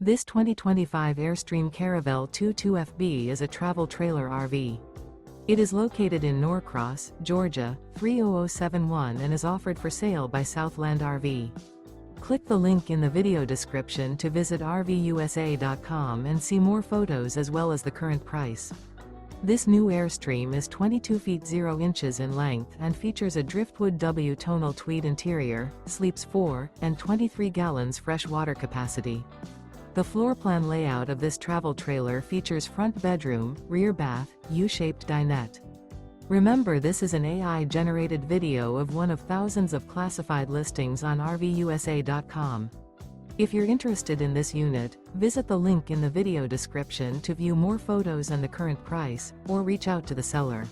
This 2025 Airstream Caravel 22FB is a travel trailer RV. It is located in Norcross, Georgia, 30071 and is offered for sale by Southland RV. Click the link in the video description to visit RVUSA.com and see more photos as well as the current price. This new Airstream is 22 feet 0 inches in length and features a Driftwood wTonal Tweed interior, sleeps 4, and 23 gallons fresh water capacity. The floor plan layout of this travel trailer features front bedroom, rear bath, U-shaped dinette. Remember, this is an AI-generated video of one of thousands of classified listings on RVUSA.com. If you're interested in this unit, visit the link in the video description to view more photos and the current price, or reach out to the seller.